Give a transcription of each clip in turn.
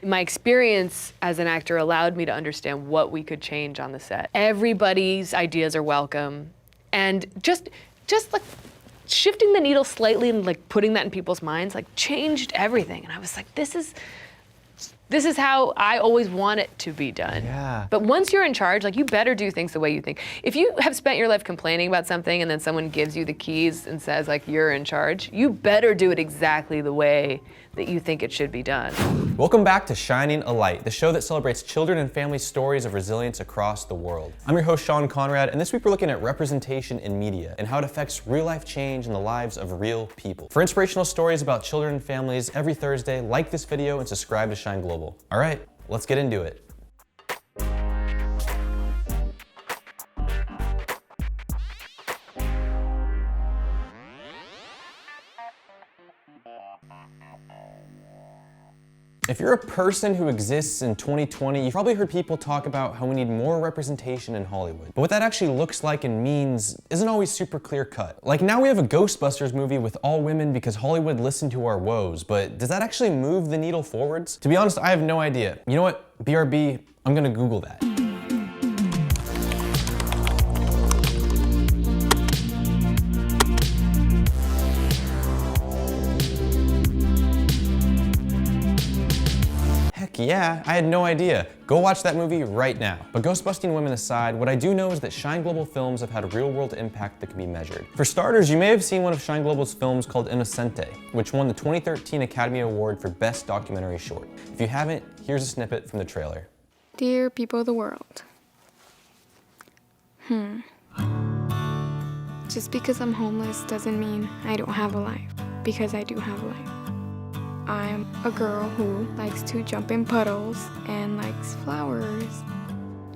My experience as an actor allowed me to understand what we could change on the set. Everybody's ideas are welcome. And just like shifting the needle slightly and like putting that in people's minds, like changed everything. And I was like, this is how I always want it to be done. Yeah. But once you're in charge, like you better do things the way you think. If you have spent your life complaining about something and then someone gives you the keys and says like you're in charge, you better do it exactly the way that you think it should be done. Welcome back to Shining a Light, the show that celebrates children and family stories of resilience across the world. I'm your host, Sean Conrad, and this week we're looking at representation in media and how it affects real-life change in the lives of real people. For inspirational stories about children and families every Thursday, like this video and subscribe to Shine Global. All right, let's get into it. If you're a person who exists in 2020, you've probably heard people talk about how we need more representation in Hollywood. But what that actually looks like and means isn't always super clear cut. Like now we have a Ghostbusters movie with all women because Hollywood listened to our woes, but does that actually move the needle forwards? To be honest, I have no idea. You know what, BRB, I'm gonna Google that. Yeah, I had no idea. Go watch that movie right now. But ghostbusting women aside, what I do know is that Shine Global films have had a real-world impact that can be measured. For starters, you may have seen one of Shine Global's films called Innocente, which won the 2013 Academy Award for Best Documentary Short. If you haven't, here's a snippet from the trailer. Dear people of the world. Just because I'm homeless doesn't mean I don't have a life, because I do have a life. I'm a girl who likes to jump in puddles and likes flowers.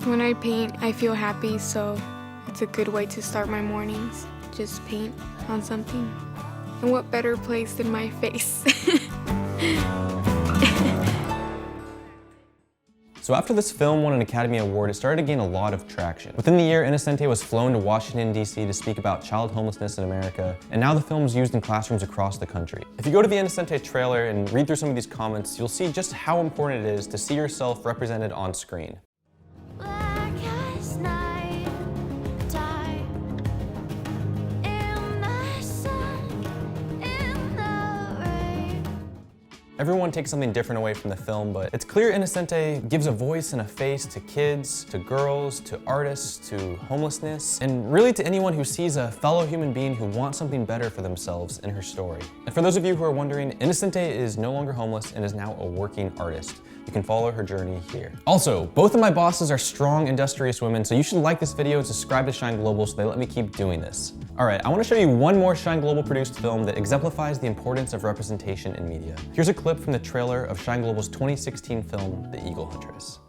When I paint, I feel happy, so it's a good way to start my mornings. Just paint on something. And what better place than my face? So after this film won an Academy Award, it started to gain a lot of traction. Within the year, Innocente was flown to Washington, D.C. to speak about child homelessness in America, and now the film is used in classrooms across the country. If you go to the Innocente trailer and read through some of these comments, you'll see just how important it is to see yourself represented on screen. Everyone takes something different away from the film, but it's clear Innocente gives a voice and a face to kids, to girls, to artists, to homelessness, and really to anyone who sees a fellow human being who wants something better for themselves in her story. And for those of you who are wondering, Innocente is no longer homeless and is now a working artist. You can follow her journey here. Also, both of my bosses are strong, industrious women, so you should like this video and subscribe to Shine Global so they let me keep doing this. All right, I want to show you one more Shine Global produced film that exemplifies the importance of representation in media. Here's a clip from the trailer of Shine Global's 2016 film, The Eagle Huntress.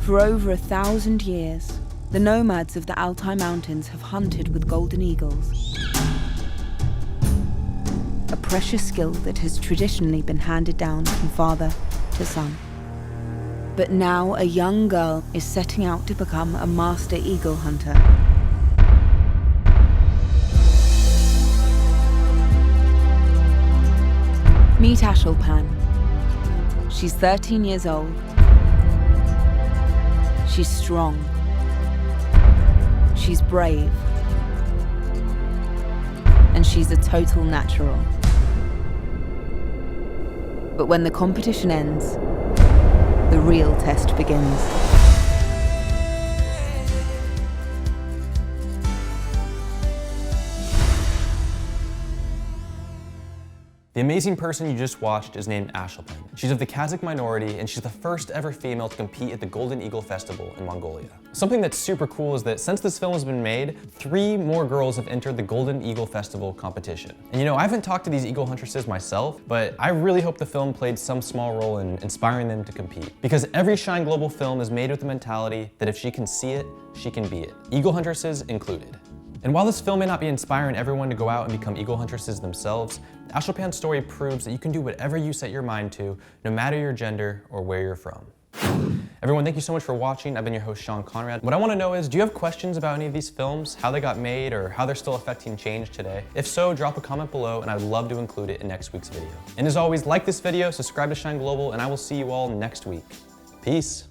For over 1,000 years, the nomads of the Altai Mountains have hunted with golden eagles. A precious skill that has traditionally been handed down from father to son. But now a young girl is setting out to become a master eagle hunter. Meet Ashulpan. She's 13 years old. She's strong. She's brave. And she's a total natural. But when the competition ends, the real test begins. The amazing person you just watched is named Ashulpan. She's of the Kazakh minority, and she's the first ever female to compete at the Golden Eagle Festival in Mongolia. Something that's super cool is that since this film has been made, 3 more girls have entered the Golden Eagle Festival competition. And you know, I haven't talked to these eagle huntresses myself, but I really hope the film played some small role in inspiring them to compete. Because every Shine Global film is made with the mentality that if she can see it, she can be it. Eagle huntresses included. And while this film may not be inspiring everyone to go out and become eagle huntresses themselves, Ashulpan's story proves that you can do whatever you set your mind to, no matter your gender or where you're from. Everyone, thank you so much for watching. I've been your host, Sean Conrad. What I want to know is, do you have questions about any of these films, how they got made, or how they're still affecting change today? If so, drop a comment below and I would love to include it in next week's video. And as always, like this video, subscribe to Shine Global, and I will see you all next week. Peace.